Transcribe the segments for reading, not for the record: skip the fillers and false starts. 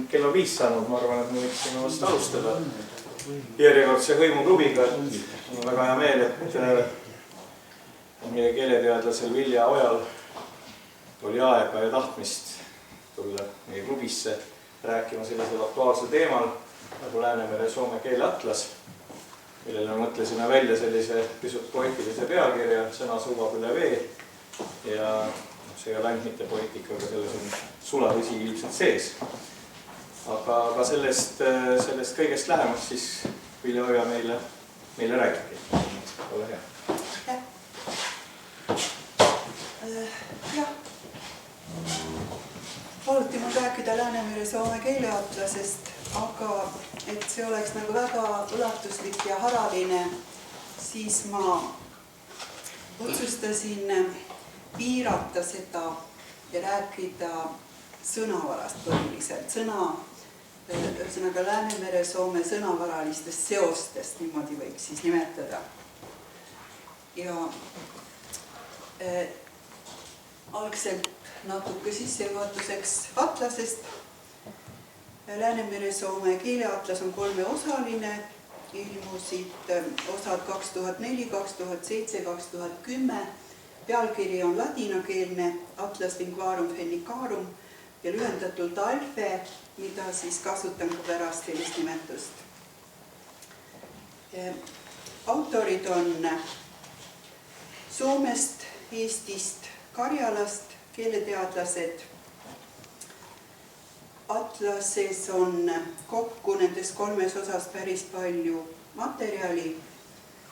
Kell on 5 saanud, ma arvan, et me võiksime vast alustada järjekordse hõimuklubiga. Mul on väga hea meel, et meie keeleteadlasel Vilja Ojal oli aega ja tahtmist tulla meie klubisse rääkima sellisel aktuaalsel teemal nagu Läänemere soome keeleatlas, millele mõtlesime välja sellise pisut poeetilise pealkirja Sõna suubab üle vee ja see ei ole ainult mitte poeetikaga, selles on sulatõsi ilmselt sees. Aga sellest kõigest lähemast siis Vilja Oja meile räägibki. Ole hea. Jah. Paluti mul rääkida Läänemere soome keeleatlasest, aga et see oleks nagu väga ulatuslik ja haraline, siis ma otsustasin piirata seda ja rääkida sõnavarast põhiliselt. Ühesõnaga Läänemere soome sõnavaralistest seostest, niimoodi võiks siis nimetada. Ja algselt natuke sissejuhatuseks atlasest. Läänemere soome keeleatlas on 3-osaline, ilmusid osad 2004, 2007, 2010. Pealkiri on ladinakeelne Atlas linguarum fennicarum ja lühendatult ALFE, mida siis kasutan ka pärast sellist nimetust. Autorid on Soomest, Eestist, Karjalast, keeleteadlased. Atlases on kokku nendes 3 osas päris palju materjali.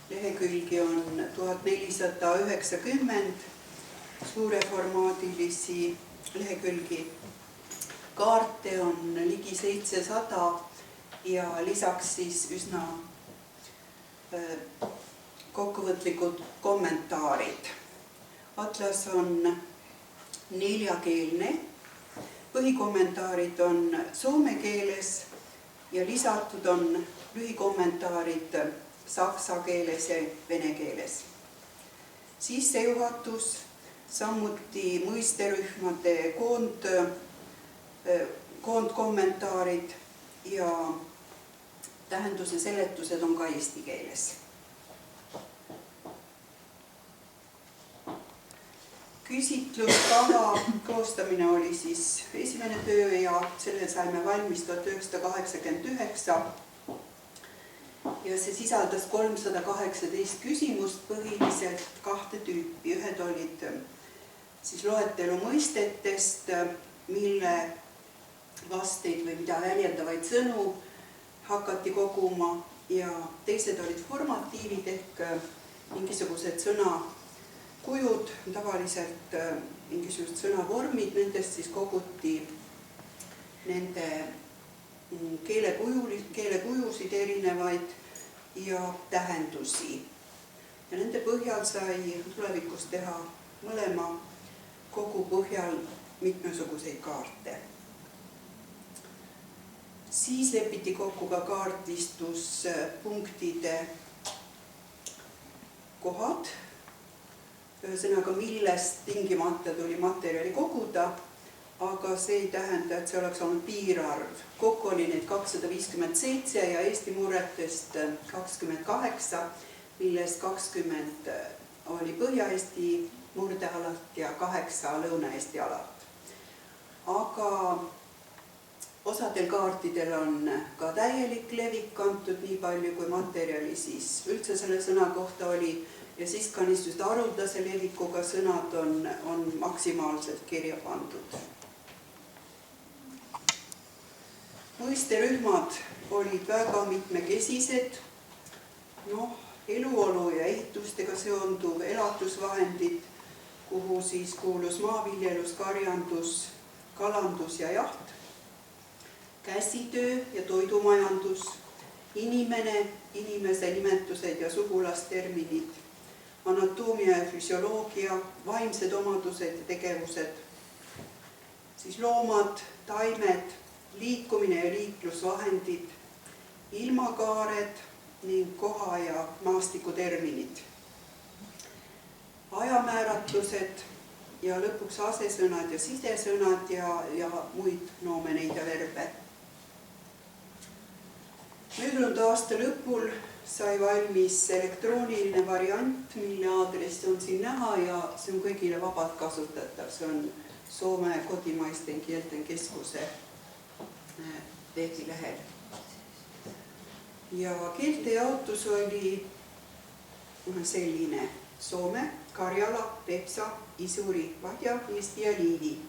Lehekülgi on 1490, suureformaadilisi lehekülgi. Kaarte on ligi 700 ja lisaks siis üsna kokkuvõtlikud kommentaarid. Atlas on 4-keelne. Põhikommentaarid on soome keeles ja lisatud on lühikommentaarid saksa keeles ja vene keeles. Sissejuhatus, samuti mõisterühmade koondkommentaarid ja tähenduse seletused on ka eesti keeles. Küsitluskava koostamine oli siis esimene töö ja selle saime valmis 1989. Ja see sisaldas 318 küsimust, põhiliselt 2 tüüpi. Ühed olid siis loetelu mõistetest, mille vasteid või mida väljendavaid sõnu hakati koguma ja teised olid formatiivid ehk mingisugused sõnakujud, tavaliselt mingisugused sõnavormid, nendest siis koguti nende keelekujusid erinevaid ja tähendusi. Ja nende põhjal sai tulevikus teha mõlema kogu põhjal mitmesuguseid kaarte. Siis lepiti kokku ka kaardistuspunktide kohad, ühesõnaga millest tingimata tuli materjali koguda, aga see ei tähenda, et see oleks olnud piirarv. Kokku oli neid 257 ja Eesti murretest 28, millest 20 oli Põhja-Eesti murdealalt ja 8 Lõuna-Eesti alalt. Aga osadel kaartidel on ka täielik levik antud, nii palju kui materjali siis üldse selle sõna kohta oli ja siis ka niisugust haruldase levikuga sõnad on maksimaalselt kirja pandud. Mõisterühmad olid väga mitmekesised, eluolu ja ehitustega seonduv, elatusvahendid, kuhu siis kuulus maaviljelus, karjandus, kalandus ja jaht, käsitöö ja toidumajandus, inimene, inimese nimetused ja sugulasterminid, anatoomia ja füsioloogia, vaimsed omadused ja tegevused, siis loomad, taimed, liikumine ja liiklusvahendid, ilmakaared ning koha- ja maastikuterminid, ajamääratlused, ja lõpuks asesõnad ja sidesõnad ja muid noomeneid ja verbe. Möödunud aasta lõpul sai valmis elektrooniline variant, mille aadress on siin näha ja see on kõigile vabalt kasutatav. See on Soome Kotimaisten Kielten Keskuse veebilehel. Ja keelte jaotus oli selline: Soome, Karjala, Vepsa, Isuri, Vadja, Eesti ja Liivi.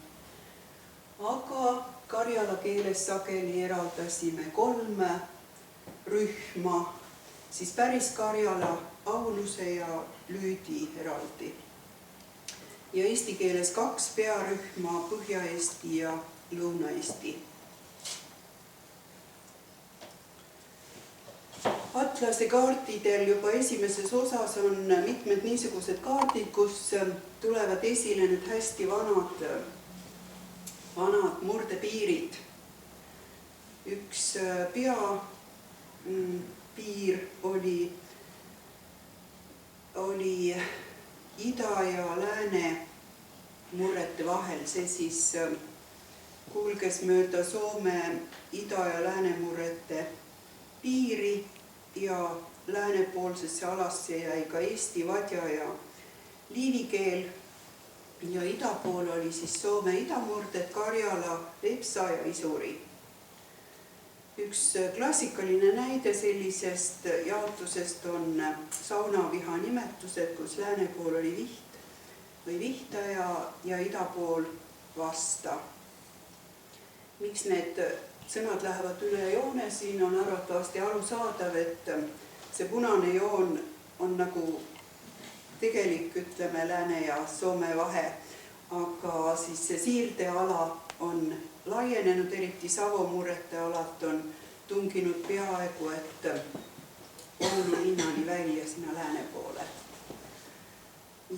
Aga karjala keeles sageli eraldasime 3 rühma, siis päris Karjala, Auluse ja Lüüdi eraldi. Ja eesti keeles 2 pearühma, Põhja-Eesti ja Lõuna-Eesti. Atlase kaartidel juba esimeses osas on mitmed niisugused kaardid, kus tulevad esile nüüd hästi vanad murdepiirid. Üks peapiir oli ida ja lääne murrete vahel. See siis kulges mööda Soome ida ja lääne murrete piiri ja läänepoolsesse alasse jäi ka Eesti, Vadja ja Liivi keel ja ida pool oli siis Soome idamurded, Karjala, Vepsa ja Isuri. Üks klassikaline näide sellisest jaotusest on saunaviha nimetused, kus lääne pool oli viht või vihta ja ida pool vasta. Miks need sõnad lähevad üle joone, siin on arvatavasti arusaadav, et see punane joon on nagu tegelik, ütleme, lääne ja Soome vahe, aga siis see siirdeala on laienenud, eriti Savo murrete alalt on tunginud peaaegu, et Oulu linnani välja sinna lääne poole.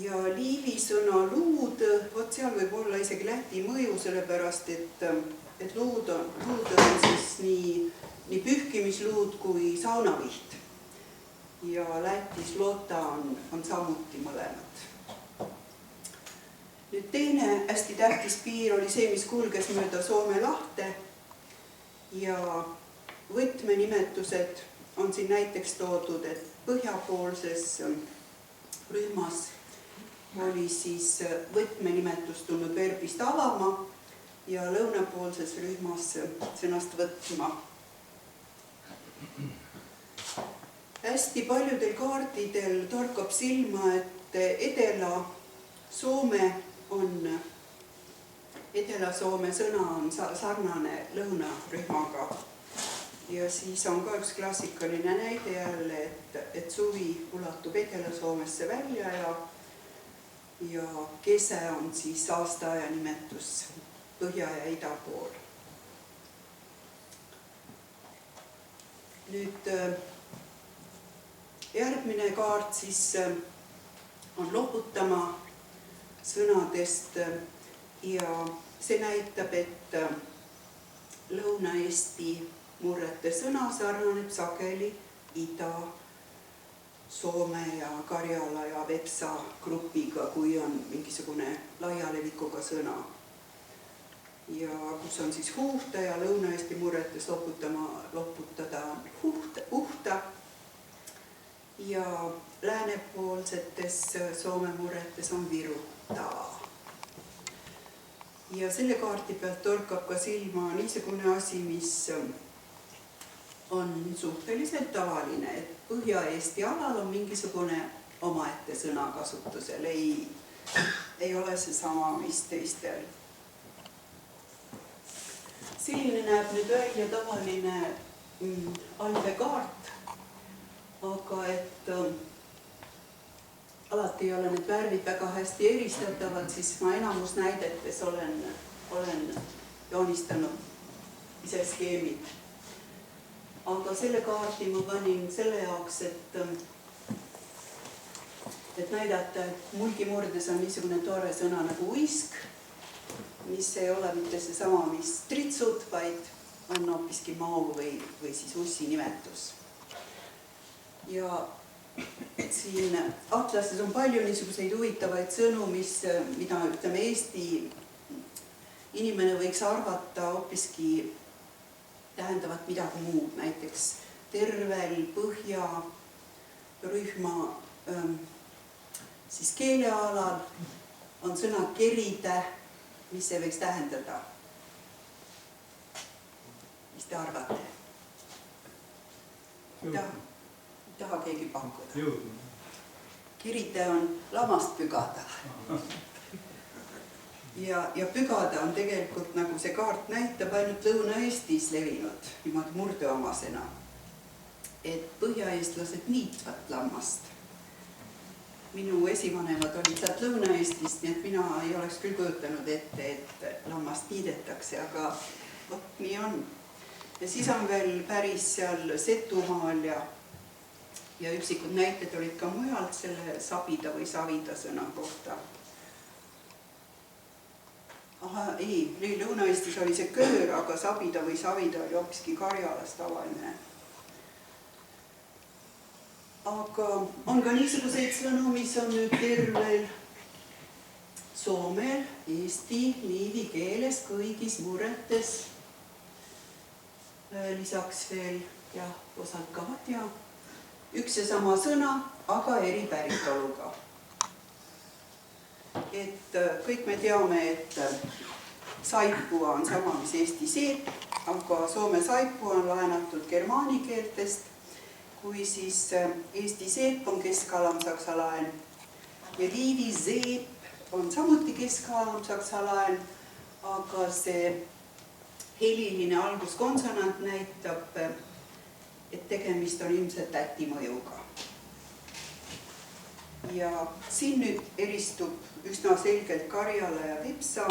Ja Liivi sõna luud, vot seal võib olla isegi Läti mõju, sellepärast et luud on siis nii pühkimisluud kui saunaviht. Ja Lätis lota on samuti mõlemad. Nüüd teine hästi tähtis piir oli see, mis kulges mööda Soome lahte ja võtmenimetused on siin näiteks toodud, et põhjapoolses rühmas oli siis võtmenimetus tulnud verbist avama ja lõunapoolses rühmas sõnast võtma. Hästi paljudel kaardidel torkab silma, et Edela-Soome sõna on sarnane lõunarühmaga. Ja siis on ka üks klassikaline näide jälle, et suvi ulatub Edela-Soomesse välja ja kese on siis aastaaja nimetus põhja ja ida pool. Nüüd järgmine kaart siis on loputama sõnadest ja see näitab, et Lõuna-Eesti murrete sõna sarnaneb sageli ida, Soome ja Karjala ja Vepsa grupiga, kui on mingisugune laialevikuga sõna. Ja kus on siis huhta ja Lõuna-Eesti murretes loputada uhta ja läänepoolsetes Soome murretes on viruta. Ja selle kaarti pealt torkab ka silma niisugune asi, mis on suhteliselt tavaline, et Põhja-Eesti alal on mingisugune omaette sõna kasutusel, ei ole see sama, mis teistel. Selline näeb nüüd välja tavaline alvekaart, aga et alati ei ole need värvid väga hästi eristatavad, siis ma enamus näidetes olen joonistanud ise skeemid. Aga selle kaardi ma panin selle jaoks, et näidata, et mulgimurdes on niisugune tore sõna nagu uisk, mis ei ole mitte seesama, mis tritsud, vaid on hoopiski mau või siis ussi nimetus. Ja siin atlases on palju niisuguseid huvitavaid sõnu, mida ütleme Eesti inimene võiks arvata hoopiski tähendavat midagi muud, näiteks tervel põhjarühma siis keelealal on sõna keride, mis see võiks tähendada? Mis te arvate? Ei taha keegi pakkuda. Keride on lamast pügada. Ja pügada on tegelikult, nagu see kaart näitab, ainult Lõuna-Eestis levinud niimoodi murdeomasena. Et põhjaeestlased niitvad lammast. Minu esivanemad olid sealt Lõuna-Eestist, nii et mina ei oleks küll kujutanud ette, et lammast niidetakse, aga vot nii on. Ja siis on veel päris seal Setumaal ja üksikud näited olid ka mujalt selle sabida või savida sõna kohta. Aha, ei, Lõuna-Eestis oli see köör, aga sabida või savida oli hoopiski Karjalas tavaline. Aga on ka niisuguseid sõnu, mis on nüüd tervel soomel, eesti, liivi keeles, kõigis murretes. Lisaks veel, jah, osad ka vadja. Üks ja sama sõna, aga eri päritoluga. Et kõik me teame, et saipua on sama, mis eesti seep, aga Soome saipua on laenatud germaani keeltest, kui siis eesti seep on keskalamsaksalaen ja liivi seep on samuti keskalamsaksalaen, aga see heliline alguskonsonant näitab, et tegemist on ilmselt täti mõjuga. Ja siin nüüd eristub üsna selgelt Karjala ja Vepsa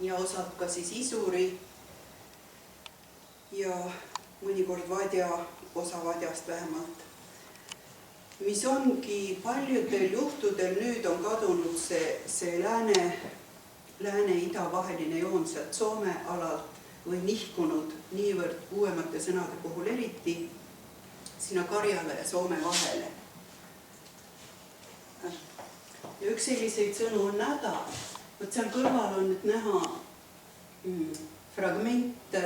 ja osad ka siis Isuri ja mõnikord vadja, osa vadjast vähemalt. Mis ongi paljudel juhtudel nüüd on kadunud see lääne-ida vaheline joon sealt Soome alalt või nihkunud niivõrd uuemate sõnade puhul eriti sinna Karjala ja Soome vahele. Ja üks selliseid sõnu on nädal. Võt seal kõrval on nüüd näha fragment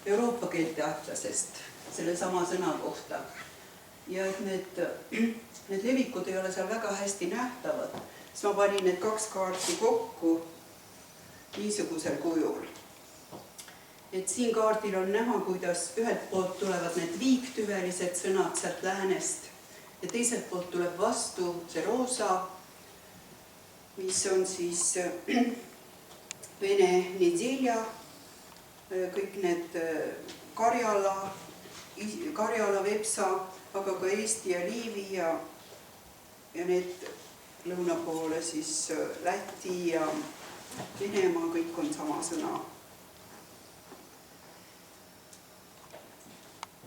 Euroopa keelte atlasest selle sama sõna kohta. Ja et need levikud ei ole seal väga hästi nähtavad, siis ma panin need kaks kaarti kokku niisugusel kujul. Et siin kaardil on näha, kuidas ühelt poolt tulevad need viiktüvelised sõnad sealt läänest ja teiselt poolt tuleb vastu see roosa, mis on siis Vene nedelja, kõik need Karjala, Vepsa, aga ka Eesti ja Liivi ja need lõuna poole siis Läti ja Venemaa, kõik on sama sõna.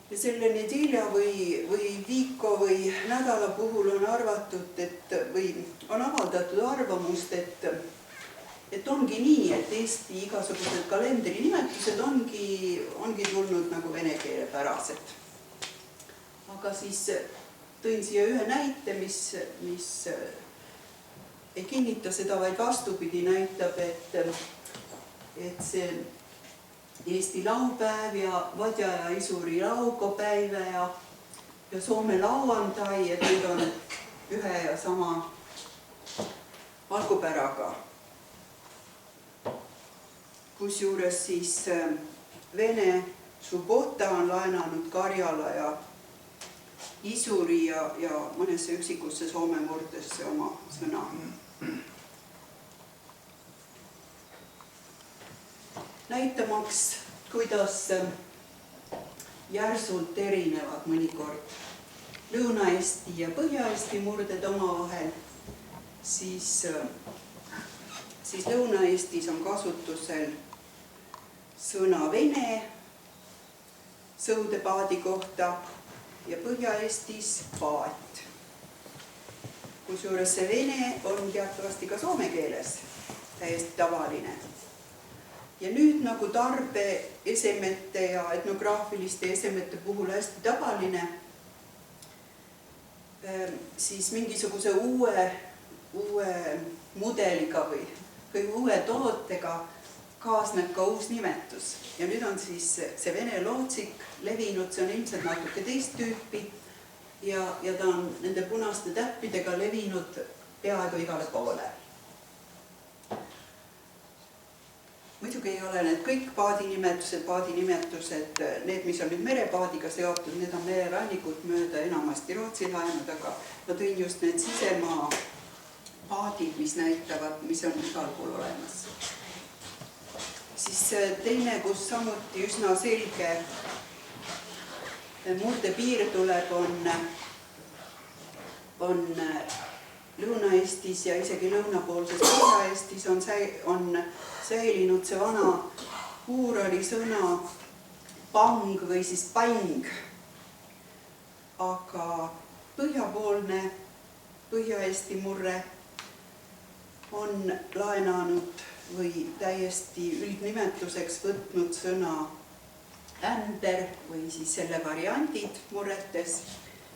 Ja selle nedelja või viiko või nädala puhul on arvatud, või on avaldatud arvamust, et ongi nii, et Eesti igasugused kalendri nimetused ongi tulnud nagu vene keele pärased. Aga siis tõin siia ühe näite, mis ei kinnita seda, vaid vastupidi näitab, et see Eesti laupäev ja vadja ja Isuri laukopäive ja Soome lauantai, et need on ühe ja sama algupäraga. Kusjuures siis Vene subota on laenanud Karjala ja Isuri ja mõnesse üksikusse Soome murdesse oma sõna. Näitamaks, kuidas järsult erinevad mõnikord Lõuna-Eesti ja Põhja-Eesti murded omavahel, siis Lõuna-Eestis on kasutusel sõna vene sõudepaadi kohta ja Põhja-Eestis paat. Kusjuures see vene on teatavasti ka soome keeles täiesti tavaline. Ja nüüd nagu tarbeesemete ja etnograafiliste esemete puhul hästi tavaline, siis mingisuguse uue mudeliga või uue tootega kaasneb ka uus nimetus. Ja nüüd on siis see vene lootsik levinud, see on ilmselt natuke teist tüüpi ja ta on nende punaste täppidega levinud peaaegu igale poole. Muidugi ei ole need kõik paadinimetused, need, mis on nüüd merepaadiga seotud, need on mererannikud mööda enamasti Rootsi laenud, aga ma tõin just need sisemaa paadid, mis näitavad, mis on igal pool olemas. Siis teine, kus samuti üsna selge murdepiir tuleb, on Lõuna-Eestis ja isegi lõunapoolses Põhja-Eestis on säilinud see vana uurali sõna pang või siis pang. Aga põhjapoolne Põhja-Eesti murre on laenanud või täiesti üldnimetuseks võtnud sõna ämber või siis selle variandid murretes,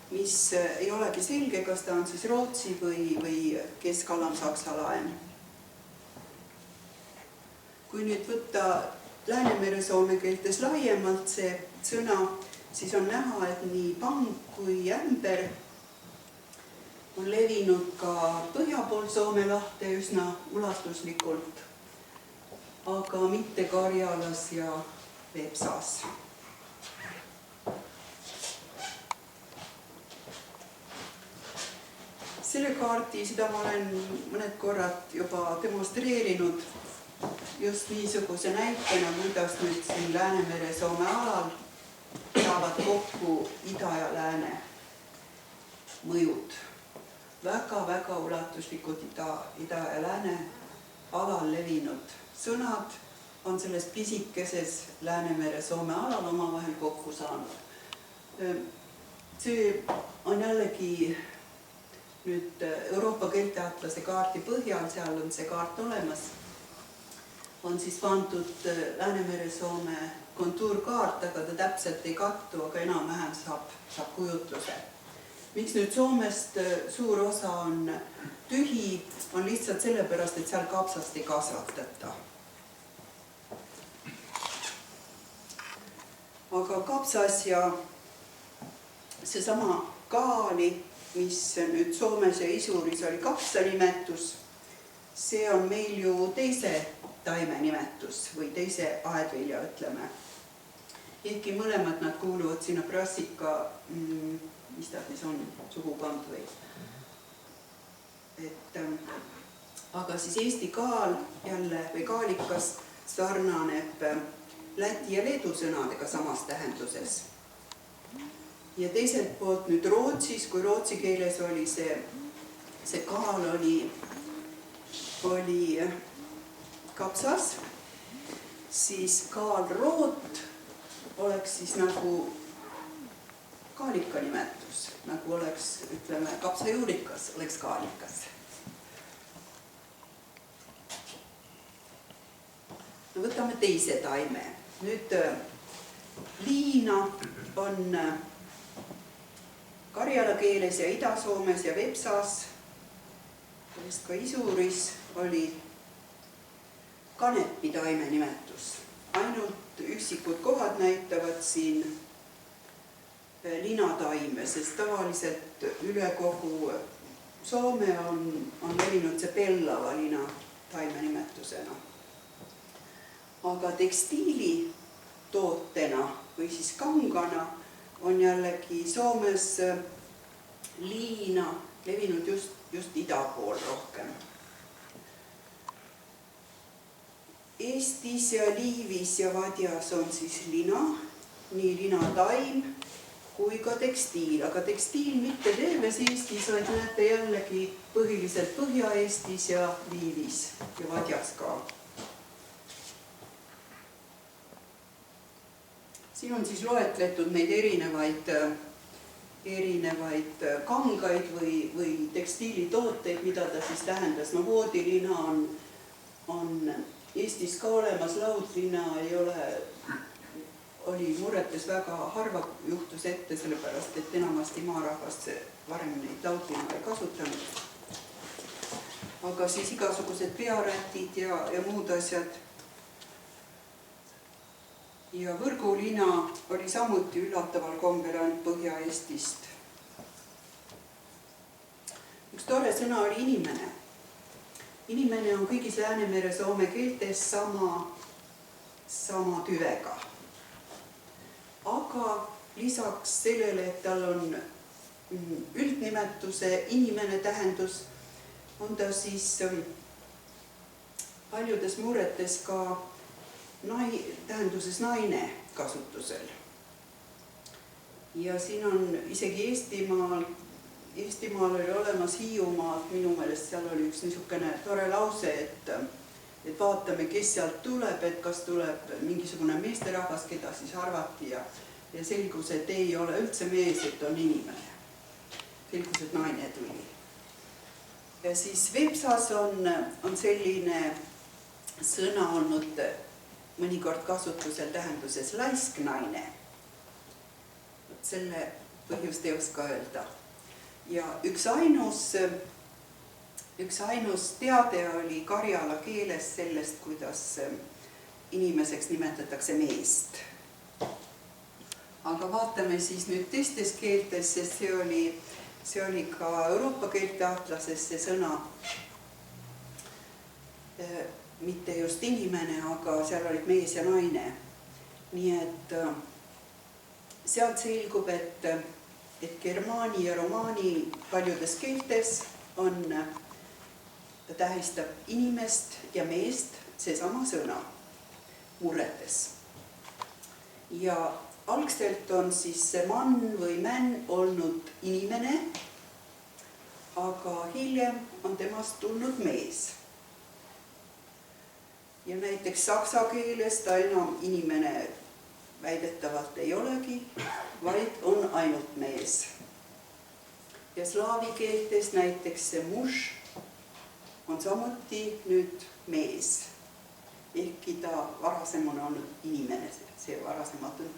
mis ei olegi selge, kas ta on siis Rootsi või kesk-alam-saksa laen. Kui nüüd võtta Läänemere-Soome keeltes laiemalt see sõna, siis on näha, et nii pang kui ämber on levinud ka põhjapool Soome lahte üsna ulatuslikult, aga mitte Karjalas ja Vepsas. Selle kaardi, seda ma olen mõned korrad juba demonstreerinud just niisuguse näitena, kuidas nüüd siin Läänemere-Soome alal saavad kokku ida ja lääne mõjud. Väga ulatuslikud ida ja lääne alal levinud sõnad on selles pisikeses Läänemere-Soome alal omavahel kokku saanud. See on jällegi nüüd Euroopa keelteatlase kaardi põhjal, seal on see kaart olemas, on siis pandud Läänemere-Soome kontuurkaart, aga ta täpselt ei kattu, aga enam-vähem saab kujutluse. Miks nüüd Soomest suur osa on tühi, on lihtsalt sellepärast, et seal kapsast ei kasvatata. Aga kapsas ja seesama kaali, mis nüüd Soomes ja Isuris oli kapsa nimetus, see on meil ju teise taime nimetus või teise aedvilja, ütleme. Ehkki mõlemad nad kuuluvad sinna brassika, mis ta siis on, sugukond või. Aga siis Eesti kaal jälle või kaalikas sarnaneb Läti ja Leedu sõnadega samas tähenduses. Ja teiselt poolt nüüd Rootsis, kui rootsi keeles oli see kaal oli kapsas, siis kaalroot oleks siis nagu kaalika nimetus, nagu oleks, ütleme, kapsajuurikas oleks kaalikas. No võtame teise taime. Nüüd liina on Karjala keeles ja Ida-Soomes ja Vepsas, ka Isuris oli kanepi taime nimetus. Ainult üksikud kohad näitavad siin linataime, sest tavaliselt üle kogu Soome on levinud see pellava lina taime nimetusena. Aga tekstiili tootena või siis kangana on jällegi Soomes liina levinud just ida pool rohkem. Eestis ja Liivis ja Vadjas on siis lina, nii linataim kui ka tekstiil, aga tekstiil mitte terves Eestis, vaid näete jällegi põhiliselt Põhja-Eestis ja Liivis ja Vadjas ka. Siin on siis loetletud neid erinevaid kangaid või tekstiilitooteid, mida ta siis tähendas. No voodilina on Eestis ka olemas, laudlina oli oli murretes väga harva juhtus ette, sellepärast et enamasti maarahvas varem neid laudpina ei kasutanud. Aga siis igasugused pearätid ja muud asjad. Ja võrgulina oli samuti üllataval kombel ainult Põhja-Eestist. Üks tore sõna oli inimene. Inimene on kõigis Läänemere soome keeltes sama tüvega. Aga lisaks sellele, et tal on üldnimetuse inimene tähendus, on ta siis paljudes murretes ka tähenduses naine kasutusel. Ja siin on isegi Eestimaal oli olemas Hiiumaalt, minu meelest seal oli üks niisugune tore lause, et vaatame, kes sealt tuleb, et kas tuleb mingisugune meesterahvas, keda siis arvati ja selgus, et ei ole üldse mees, et on inimene. Selgus, et naine tuli. Ja siis Vepsas on selline sõna olnud mõnikord kasutusel tähenduses laisknaine. Selle põhjust ei oska öelda. Ja üks ainus teade oli Karjala keeles sellest, kuidas inimeseks nimetatakse meest. Aga vaatame siis nüüd teistes keeltes, sest see oli ka Euroopa keelte atlases see sõna, mitte just inimene, aga seal olid mees ja naine. Nii et sealt selgub, et germaani ja romaani paljudes keeltes tähistab inimest ja meest seesama sõna murretes. Ja algselt on siis see mann või männ olnud inimene, aga hiljem on temast tulnud mees. Ja näiteks saksa keeles ta enam inimene väidetavalt ei olegi, vaid on ainult mees. Ja slaavi keeltes näiteks see muž on samuti nüüd mees. Ehkki ta varasem on olnud inimene, see varasemalt on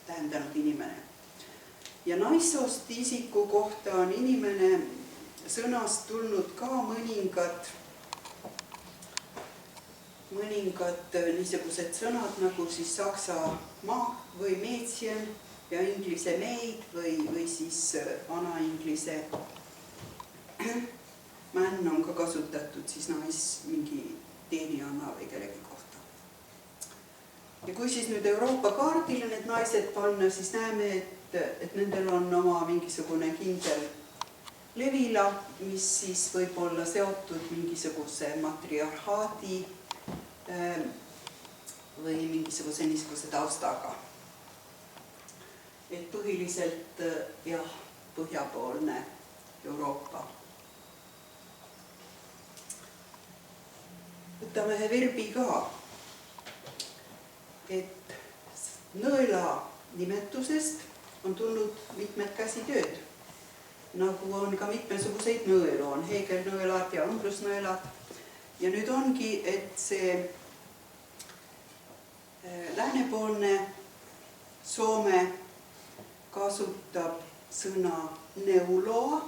tähendanud inimene. Ja naissoost isiku kohta on inimene sõnast tulnud ka mõningad niisugused sõnad nagu siis saksa maa või mädchen ja inglise maid või siis vana-inglise man on ka kasutatud siis mingi teenijanna või kellegi kohta. Ja kui siis nüüd Euroopa kaardile need naised panna, siis näeme, et nendel on oma mingisugune kindel levila, mis siis võib olla seotud mingisuguse matriarhaadi või mingisuguse niisuguse taustaga. Et põhiliselt põhjapoolne Euroopa. Võtame ühe verbi ka, et nõela nimetusest on tulnud mitmed käsitööd, nagu on ka mitmesuguseid nõelu, on heegelnõelad ja õmblusnõelad. Ja nüüd ongi, et see läänepoolne Soome kasutab sõna neuloa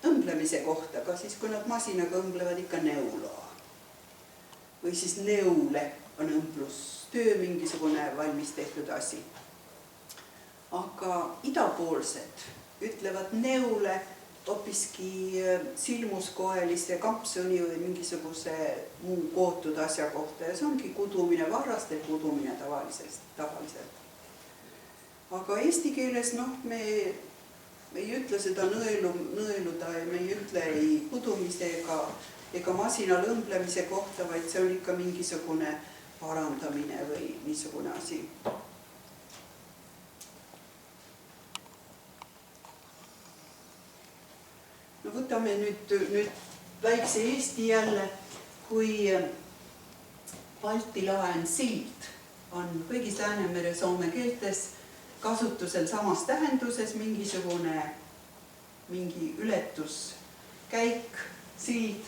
õmblemise kohta, ka siis kui nad masinaga õmblevad ikka neuloa. Või siis neule on õmblustöö mingisugune valmis tehtud asi. Aga idapoolsed ütlevad neule hoopiski silmuskoelise kampsõni või mingisuguse muu kootud asja kohta ja see ongi kudumine, varrastel kudumine tavaliselt. Aga eesti keeles me ei ütle seda nõeluda ja me ei ütle ei kudumise ega masinal õmblemise kohta, vaid see on ikka mingisugune parandamine või niisugune asi. Võtame nüüd väikse Eesti jälle, kui Balti laen sild on kõigis Läänemere soome keeltes kasutusel samas tähenduses mingi ületuskäik, sild,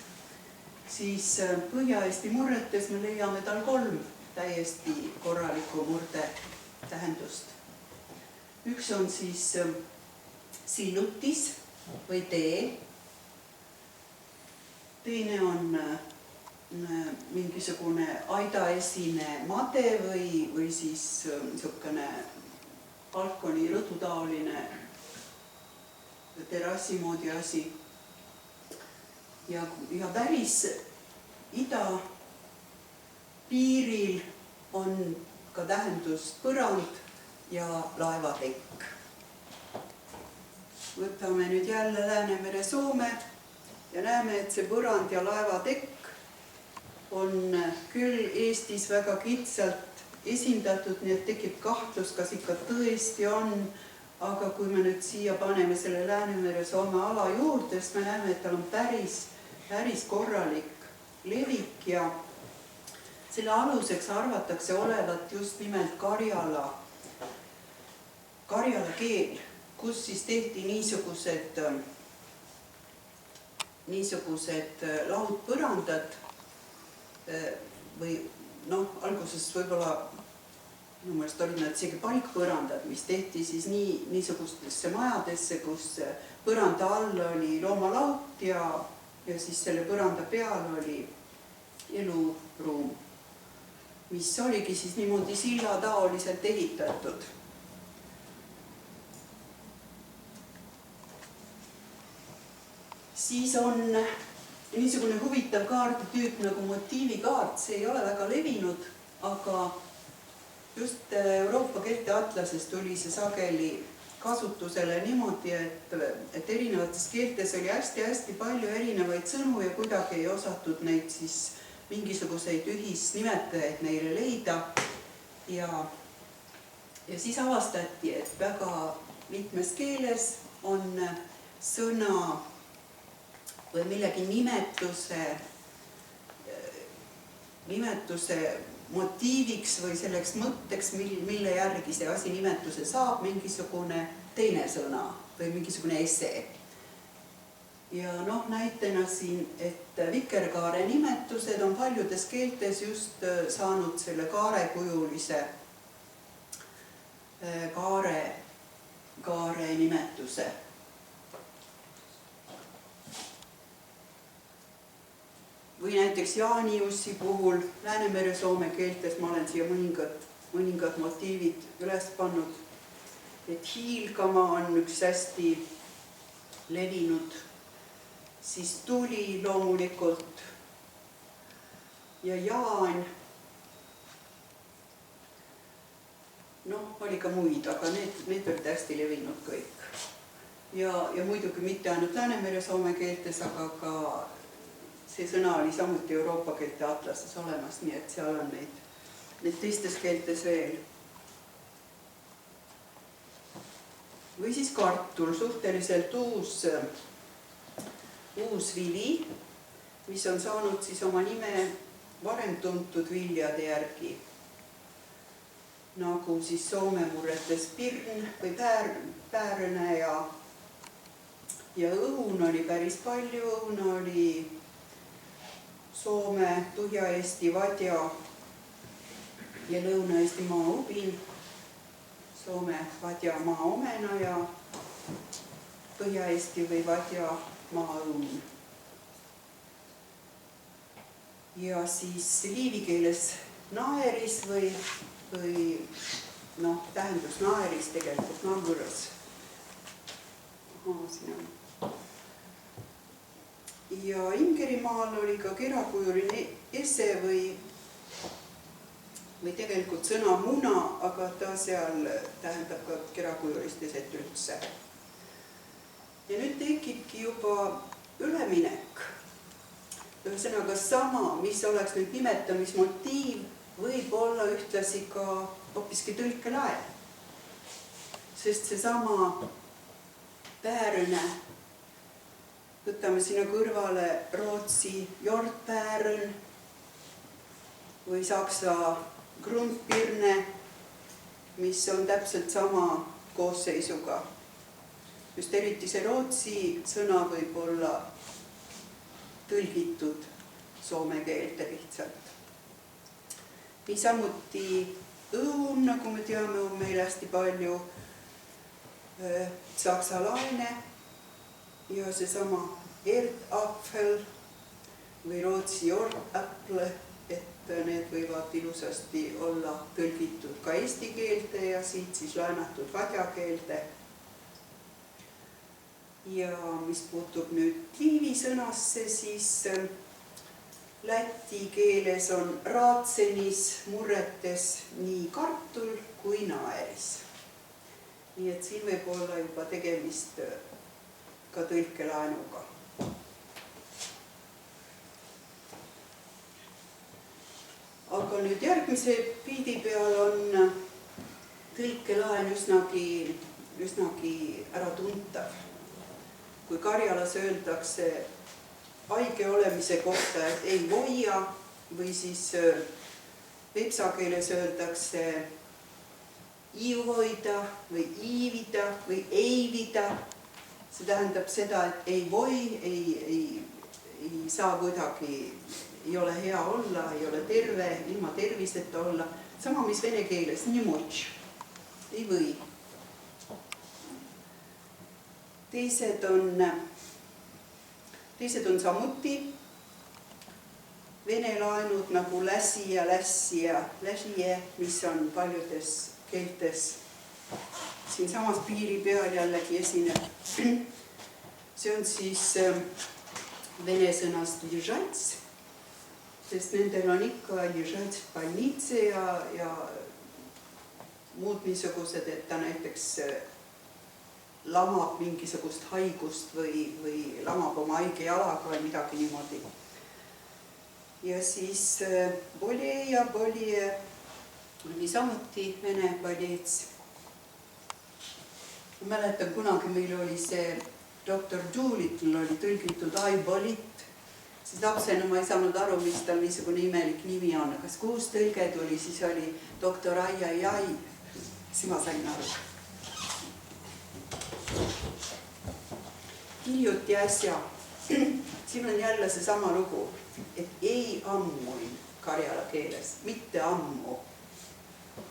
siis Põhja-Eesti murretes me leiame tal 3 täiesti korralikku murde tähendust. Üks on siis sillutis või tee. Teine on mingisugune aidaesine made või siis niisugune balkoni rõdutaoline terrassi moodi asi. Ja päris ida piiril on ka tähendus põrand ja laevatekk. Võtame nüüd jälle Läänemere Soome ja näeme, et see põrand ja laevatekk on küll Eestis väga kitsalt esindatud, nii et tekib kahtlus, kas ikka tõesti on, aga kui me nüüd siia paneme selle Läänemere Soome ala juurde, siis me näeme, et tal on päris korralik levik ja selle aluseks arvatakse olevat just nimelt Karjala keel, kus siis tehti niisugused laudpõrandad või alguses võib-olla minu meelest olid nad isegi paikpõrandad, mis tehti siis niisugustesse majadesse, kus põranda all oli loomalaut ja siis selle põranda peal oli eluruum, mis oligi siis niimoodi sillataoliselt ehitatud. Siis on niisugune huvitav kaarditüüp nagu motiivikaart, see ei ole väga levinud, aga just Euroopa keelte atlases tuli see sageli kasutusele niimoodi, et erinevates keeltes oli hästi palju erinevaid sõnu ja kuidagi ei osatud neid siis mingisuguseid ühisnimetajaid neile leida. Ja siis avastati, et väga mitmes keeles on sõna või millegi nimetuse motiiviks või selleks mõtteks, mille järgi see asi nimetuse saab, mingisugune teine sõna või mingisugune esse. Ja näitena siin, et vikerkaare nimetused on paljudes keeltes just saanud selle kaarekujulise kaare nimetuse. Või näiteks Jaaniussi puhul Läänemere Soome keeltes ma olen siia mõningad motiivid üles pannud, et hiilgama on üks hästi levinud, siis tuli loomulikult ja jaan. Oli ka muid, aga need olid hästi levinud kõik. Ja muidugi mitte ainult Läänemere Soome keeltes, aga ka see sõna oli samuti Euroopa keelte atlases olemas, nii et seal on neid teistes keeltes veel. Või siis kartul, suhteliselt uus vili, mis on saanud siis oma nime varem tuntud viljade järgi. Nagu siis Soome murretes pirn või päärõne ja õun oli päris palju, õun oli Soome, Põhja-Eesti vadja ja Lõuna-Eesti maaubin, Soome vadja maaomena ja Põhja-Eesti või vadja maaõun. Ja siis liivi keeles naeris või tähendus naeris tegelikult nagõras. Ja Ingerimaal oli ka kerakujuline esse või tegelikult sõna muna, aga ta seal tähendab ka kerakujulist eset üldse. Ja nüüd tekibki juba üleminek. Ühesõnaga sama, mis oleks nüüd nimetamismotiiv, võib olla ühtlasi ka hoopiski tõlkelaev. Sest seesama päärõne, võtame sinna kõrvale Rootsi Jordpäärön või Saksa Grundbirne, mis on täpselt sama koosseisuga. Just eriti see Rootsi sõna võib olla tõlgitud soome keelde lihtsalt. Niisamuti õun, nagu me teame, on meil hästi palju saksa laene ja seesama erdapfel või Rootsi jortäpple, et need võivad ilusasti olla tõlgitud ka eesti keelde ja siit siis laenatud vadjakeelde. Ja mis puutub nüüd liivi sõnasse, siis läti keeles on raatsenis murretes nii kartul kui naeris. Nii et siin võib olla juba tegemist ka tõlkelaenuga. Aga nüüd järgmise pildi peal on tõlkelaen üsnagi äratuntav. Kui Karjalas öeldakse haige olemise kohta, et ei voia, või siis vepsakeeles öeldakse iivoida või iivida või eivida. See tähendab seda, et ei voi, ei saa kuidagi, ei ole hea olla, ei ole terve, ilma terviseta olla. Sama mis vene keeles, nimotš, ei või. Teised on samuti vene laenud nagu läsi ja lässi ja läsije, mis on paljudes keeltes siin samas piiri peal jällegi esineb. See on siis vene sõnast jõžats, sest nendel on ikka jõžats palnitse ja muud niisugused, et ta näiteks lamab mingisugust haigust või lamab oma haige jalaga või midagi niimoodi. Ja siis bolje ja bolje oli samuti vene boljets. Ma mäletan, kunagi meil oli see doktor Doolittle oli tõlgitud ai bolit. Siis lapsena ma ei saanud aru, mis tal niisugune imelik nimi on. Kas kuus tõlge tuli, siis oli doktor ai. Siis ma sain aru. Hiljuti äsja, siin on jälle see sama lugu, et ei ammuin karjala keeles, mitte ammu.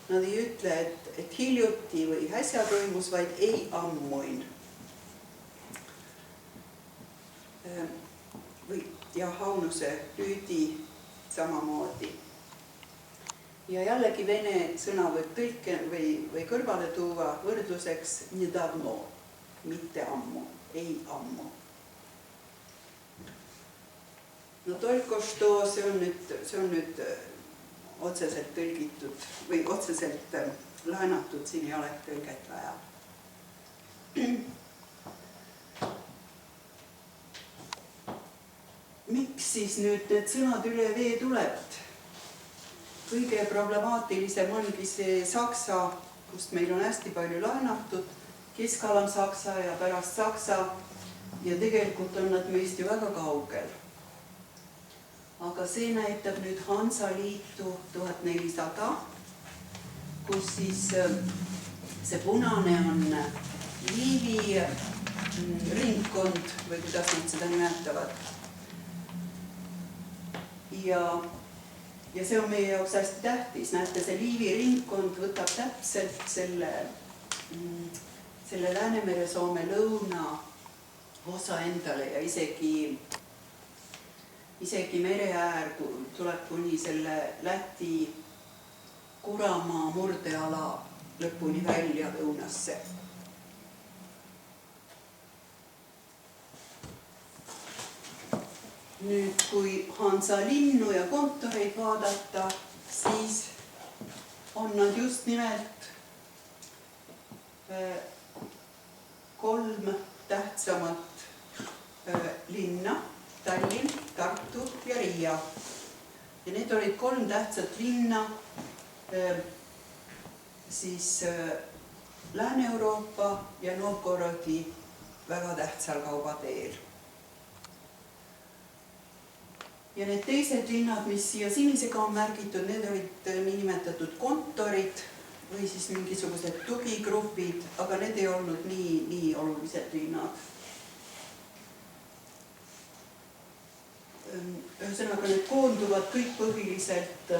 Nad ei ütle, et hiljuti või äsja toimus, vaid ei ammuin. Ja Haunuse lüüdi samamoodi. Ja jällegi vene sõna võib tõlke või kõrvale tuua võrdluseks недавно, mitte ammu, ei ammu. No только что see on nüüd otseselt tõlgitud või otseselt laenatud, siin ei ole tõlget vaja. Miks siis nüüd need sõnad üle vee tulevad? Kõige problemaatilisem ongi see saksa, kust meil on hästi palju laenatud, keskalam saksa ja pärast saksa ja tegelikult on nad meist ju väga kaugel. Aga see näitab nüüd Hansaliitu 1400, kus siis see punane on liivi ringkond või kuidas nad seda nimetavad. Ja see on meie jaoks hästi tähtis. Näete, see liivi ringkond võtab täpselt selle Läänemere-Soome lõuna osa endale ja isegi mereäär tuleb kuni selle Läti Kuramaa murdeala lõpuni välja lõunasse. Nüüd, kui Hansalinnu ja kontoreid vaadata, siis on nad just nimelt 3 tähtsamat linna, Tallinn, Tartu ja Riia. Ja need olid 3 tähtsat linna siis Lääne-Euroopa ja Novgorodi väga tähtsal kaubateel. Ja need teised linnad, mis siia sinisega on märgitud, need olid niinimetatud kontorid või siis mingisugused tugigrupid, aga need ei olnud nii olulised linnad. Ühesõnaga, need koonduvad kõik põhiliselt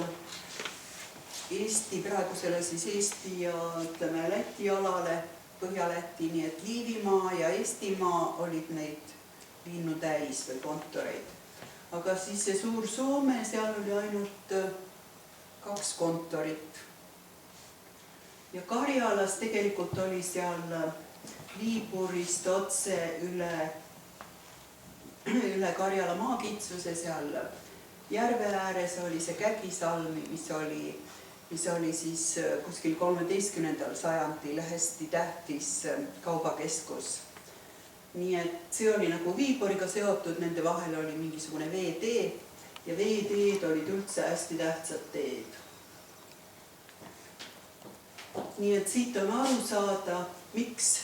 Eesti praegusele siis Eesti ja ütleme Läti alale, Põhja-Läti, nii et Liivimaa ja Eestimaa olid neid linnu täis või kontoreid. Aga siis see suur Soome, seal oli ainult 2 kontorit. Ja Karjalas tegelikult oli seal Viiburist otse üle Karjala maakitsuse, seal järve ääres oli see Kägisalmi, mis oli siis kuskil 13. sajandil hästi tähtis kaubakeskus. Nii et see oli nagu Viiburiga seotud, nende vahel oli mingisugune veetee ja veeteed olid üldse hästi tähtsad teed. Nii et siit on aru saada, miks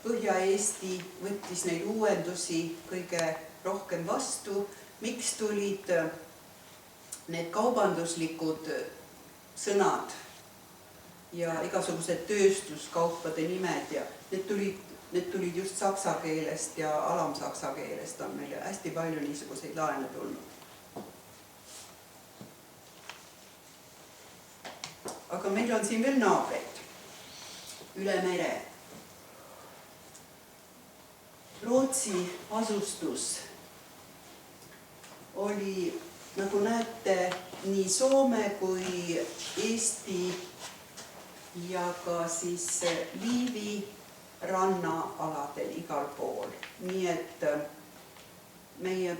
Põhja-Eesti võttis neid uuendusi kõige rohkem vastu, miks tulid need kaubanduslikud sõnad ja igasugused tööstuskaupade nimed ja need tulid just saksa keelest ja alamsaksa keelest, on meil hästi palju niisuguseid laene tulnud. Aga meil on siin veel naabreid üle mere. Rootsi asustus oli, nagu näete, nii Soome kui Eesti ja ka siis Liivi rannaaladel igal pool. Nii et meie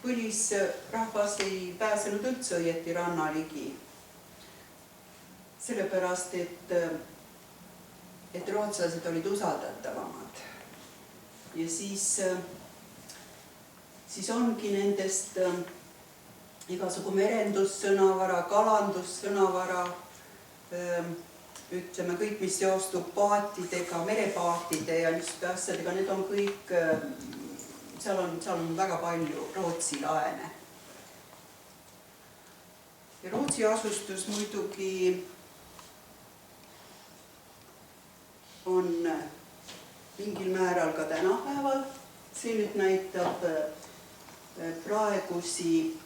põlisrahvas ei pääsenud üldse õieti ranna ligi. Sellepärast, et rootslased olid usaldatavamad. Ja siis ongi nendest igasugu merendussõnavara, kalandussõnavara, ütleme kõik, mis seostub paatidega, merepaatide ja niisuguste asjadega, need on kõik, seal on väga palju Rootsi laene. Ja Rootsi asustus muidugi on mingil määral ka tänapäeval. See nüüd näitab praegusi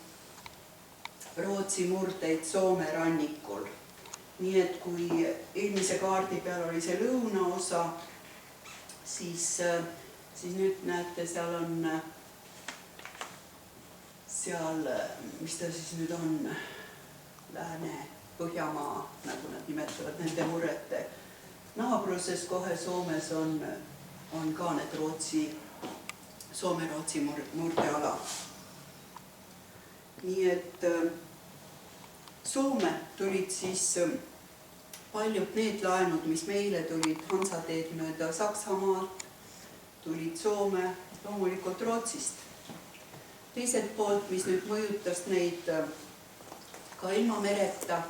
Rootsi murdeid Soome rannikul. Nii et kui eelmise kaardi peal oli see lõunaosa, siis nüüd näete, seal on, mis ta siis nüüd on, Lääne-Põhjamaa, nagu nad nimetavad nende murrete. Naabruses kohe Soomes on ka need Soome-Rootsi murdeala. Nii et Soome tulid siis paljud need laenud, mis meile tulid Hansateed mööda Saksamaalt, tulid Soome loomulikult Rootsist. Teiselt poolt, mis nüüd mõjutas neid ka ilma mereta,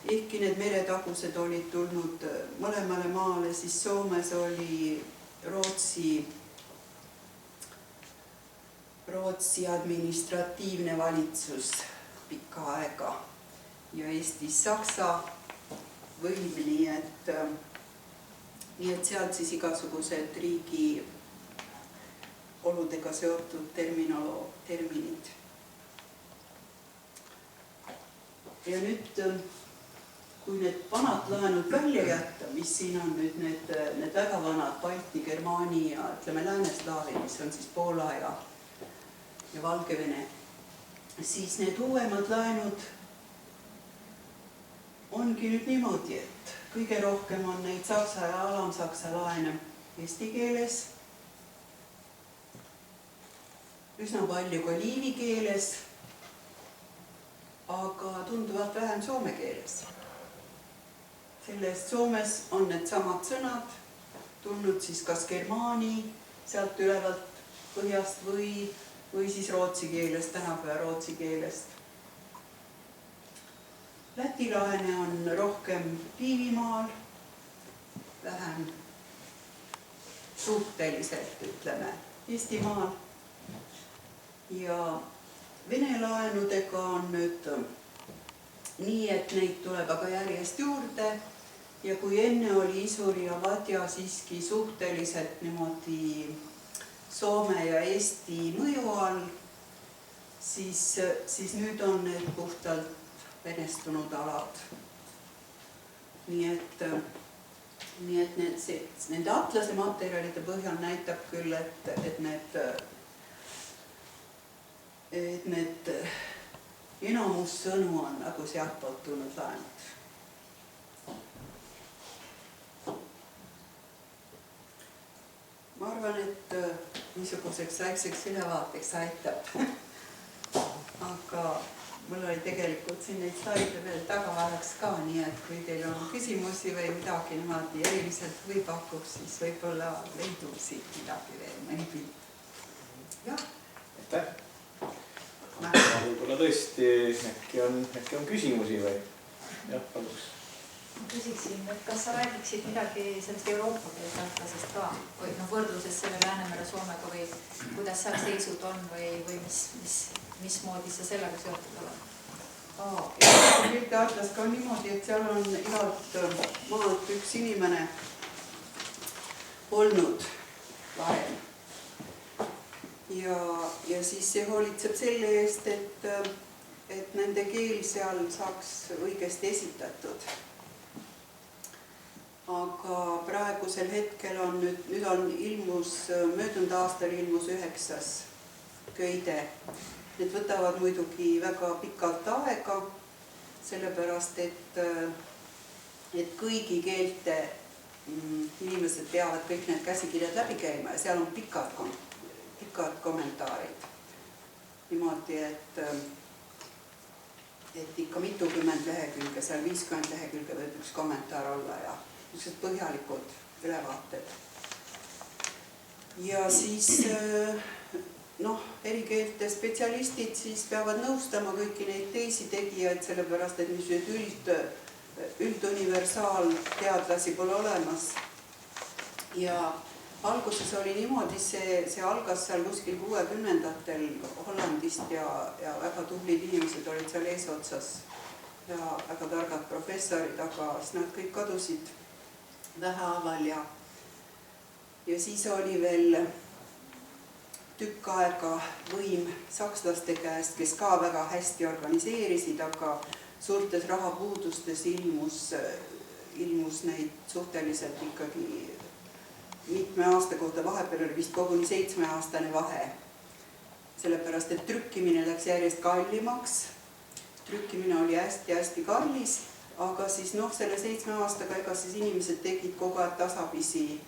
ehkki need meretagused olid tulnud mõlemale maale, siis Soomes oli Rootsi administratiivne valitsus pikka aega ja Eestis Saksa võim, nii et sealt siis igasugused riigi oludega seotud terminid. Ja nüüd, kui need vanad laenud välja jätta, mis siin on nüüd need väga vanad Balti, Germaani ja ütleme Lääneslaavi, mis on siis Poola ja Valgevene, siis need uuemad laenud ongi nüüd niimoodi, et kõige rohkem on neid saksa ja alamsaksa laene eesti keeles, üsna palju ka liivi keeles, aga tunduvalt vähem soome keeles. Sellest Soomes on need samad sõnad tulnud siis kas germaani sealt ülevalt põhjast või siis rootsi keelest, tänapäeva rootsi keelest. Läti laene on rohkem Liivimaal, vähem suhteliselt, ütleme, Eestimaal. Ja Vene laenudega on nüüd nii, et neid tuleb aga järjest juurde ja kui enne oli Isuri ja Vadja siiski suhteliselt niimoodi Soome ja Eesti mõju all, siis nüüd on need puhtalt venestunud alad. Nii et nende atlase materjalide põhjal näitab küll, et need enamus sõnu on nagu sealtpoolt tulnud laenud. Ma arvan, et niisuguseks väikseks ülevaateks aitab. Aga mul oli tegelikult siin neid slaide veel tagavaraks ka, nii et kui teil on küsimusi või midagi niimoodi eriliselt huvi pakuks, siis võib-olla leidub siit midagi veel, mõni pilt. Jah. Aitäh. Võib-olla tõesti äkki on küsimusi või? Jah, paluks. Ma küsiksin, et kas sa räägiksid midagi sellest Euroopa keelte atlasest ka või võrdluses selle Läänemere Soomega või kuidas seal seisud on või mismoodi sa sellega seotud oled? Euroopa keelte atlas ka niimoodi, et seal on igalt maalt üks inimene olnud varem. Ja siis see hoolitseb selle eest, et nende keel seal saaks õigesti esitatud. Aga praegusel hetkel on nüüd möödunud aastal ilmus 9. köide. Need võtavad muidugi väga pikalt aega, sellepärast et kõigi keelte inimesed peavad kõik need käsikirjad läbi käima ja seal on pikad kommentaarid. Niimoodi, et ikka mitukümmend lehekülge, seal 50 lehekülge võib üks kommentaar olla ja niisugused põhjalikud ülevaated. Ja siis eri keelte spetsialistid siis peavad nõustama kõiki neid teisi tegijaid, sellepärast et niisugused ülduniversaalteadlasi pole olemas. Ja alguses oli niimoodi, see algas seal kuskil 60-ndatel Hollandist ja väga tublid inimesed olid seal eesotsas ja väga targad professorid, aga siis nad kõik kadusid vähehaaval ja siis oli veel tükk aega võim sakslaste käest, kes ka väga hästi organiseerisid, aga suurtes rahapuudustes ilmus neid suhteliselt ikkagi mitme aasta kohta, vahepeal oli vist koguni 7-aastane vahe. Sellepärast, et trükkimine läks järjest kallimaks. Trükkimine oli hästi kallis, aga siis selle 7 aastaga ega siis inimesed tegid kogu aeg tasapisi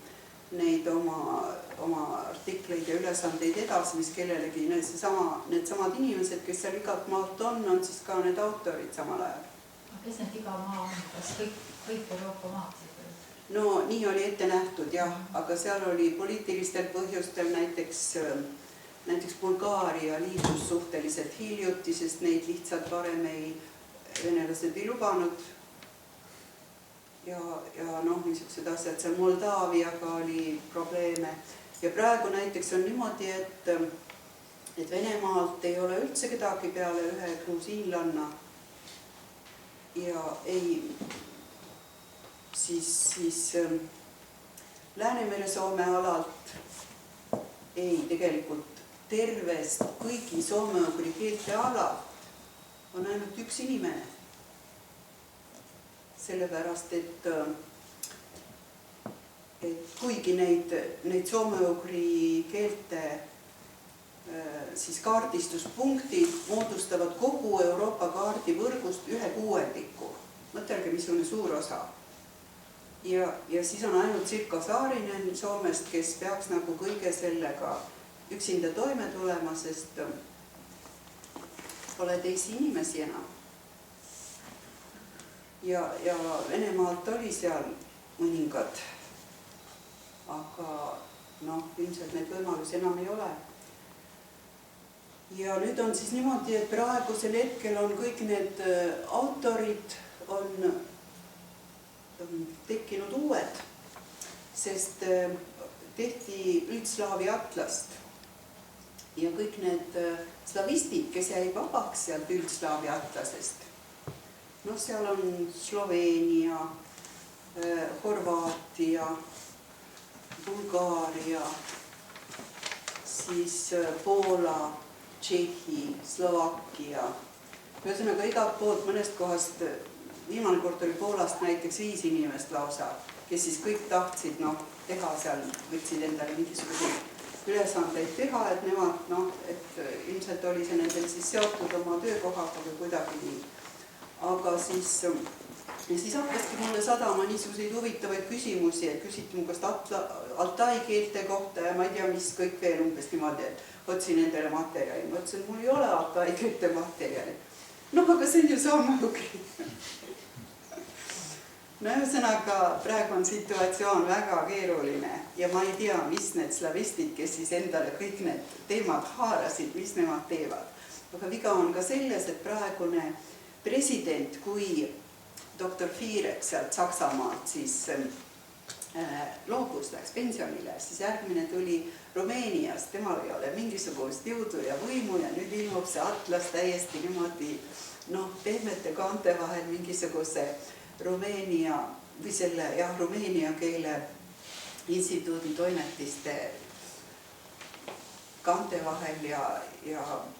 neid oma artikleid ja ülesandeid edasi, mis kellelegi needsamad inimesed, kes seal igalt maalt on siis ka need autorid samal ajal. Kes need iga maa on? Kas kõik Euroopa maad? No nii oli ette nähtud jah, aga seal oli poliitilistel põhjustel näiteks Bulgaaria liidus suhteliselt hiljuti, sest neid lihtsalt varem venelased ei lubanud. Ja niisugused asjad, seal Moldaaviaga oli probleeme. Ja praegu näiteks on niimoodi, et Venemaalt ei ole üldse kedagi peale ühe grusiinlanna ja siis Läänemere Soome alalt tegelikult tervest kõigi soome-ugri keelte alalt on ainult üks inimene. Sellepärast, et kuigi neid soome-ugri keelte siis kaardistuspunktid moodustavad kogu Euroopa kaardivõrgust 1/6. Mõtelge, missugune suur osa. Ja siis on ainult Sirkka Saarinen Soomest, kes peaks nagu kõige sellega üksinda toime tulema, sest pole teisi inimesi enam. Ja Venemaalt oli seal mõningad, aga ilmselt neid võimalusi enam ei ole. Ja nüüd on siis niimoodi, et praegusel hetkel on kõik need autorid on tekkinud uued, sest tehti üldslaavi atlast ja kõik need slavistid, kes jäi vabaks sealt üldslaavi atlasest. Seal on Sloveenia, Horvaatia, Bulgaaria, siis Poola, Tšehhi, Slovakkia, ühesõnaga igalt poolt mõnest kohast, viimane kord oli Poolast näiteks 5 inimest lausa, kes siis kõik tahtsid teha seal, võtsid endale mingisuguseid ülesandeid teha, et nemad et ilmselt oli see nendel siis seotud oma töökohaga või kuidagi nii. Aga siis hakkaski mulle sadama niisuguseid huvitavaid küsimusi, et küsiti mu käest altai keelte kohta ja ma ei tea, mis kõik veel umbes niimoodi, et otsin endale materjali. Ma ütlesin, et mul ei ole altai keelte materjali. Aga see on ju samamoodi. Ühesõnaga, praegu on situatsioon väga keeruline ja ma ei tea, mis need slavistid, kes siis endale kõik need teemad haarasid, mis nemad teevad. Aga viga on ka selles, et praegune president, kui doktor Fiirek sealt Saksamaalt siis loobus, läks pensionile, siis järgmine tuli Rumeeniast, temal ei ole mingisugust jõudu ja võimu ja nüüd ilmub see atlas täiesti niimoodi pehmete kaante vahel mingisuguse Rumeenia või selle Rumeenia keele instituudi toimetiste kaante vahel ja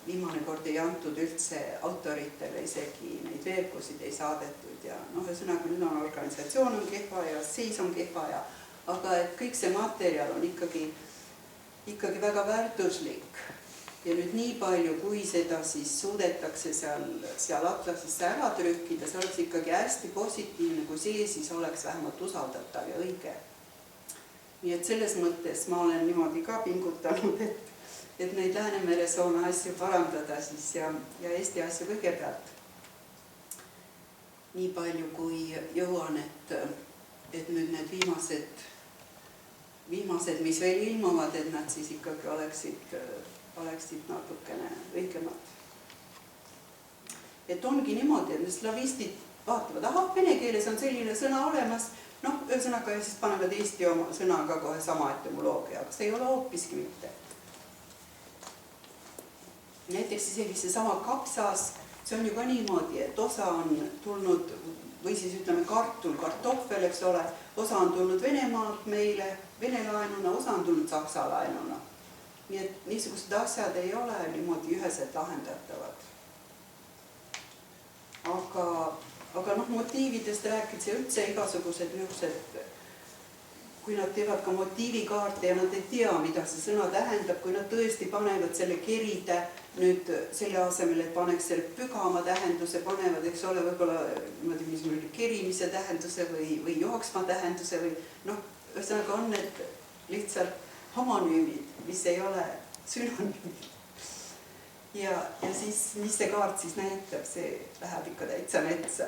viimane kord ei antud üldse autoritele isegi neid veergusid ei saadetud ja ühesõnaga nüüd on organisatsioon on kehva ja seis on kehva aga et kõik see materjal on ikkagi väga väärtuslik ja nüüd nii palju, kui seda siis suudetakse seal atlasesse ära trükkida, see oleks ikkagi hästi positiivne, kui see siis oleks vähemalt usaldatav ja õige. Nii et selles mõttes ma olen niimoodi ka pingutanud, et neid Läänemere-Soome asju parandada siis ja Eesti asju kõigepealt. Nii palju kui jõuan, et nüüd need viimased, mis veel ilmuvad, et nad siis ikkagi oleksid natukene õigemad. Et ongi niimoodi, et slavistid vaatavad, vene keeles on selline sõna olemas, ühesõnaga ja siis panevad Eesti oma sõna ka kohe sama etümoloogia, aga see ei ole hoopiski mitte. Näiteks isegi see sama kapsas, see on ju ka niimoodi, et osa on tulnud, või siis ütleme kartul, kartoffel, eks ole, osa on tulnud Venemaalt meile, vene laenuna, osa on tulnud saksa laenuna. Nii et niisugused asjad ei ole niimoodi üheselt lahendatavad. Aga motiividest rääkides ja üldse igasugused niisugused, kui nad teevad ka motiivikaarte ja nad ei tea, mida see sõna tähendab, kui nad tõesti panevad selle keride nüüd selle asemel, et paneks selle pügama tähenduse, panevad, eks ole, võib-olla niimoodi kerimise tähenduse või jooksma tähenduse või ühesõnaga on need lihtsalt homonüümid, mis ei ole sünonüümid. Ja siis, mis see kaart siis näitab, see läheb ikka täitsa metsa.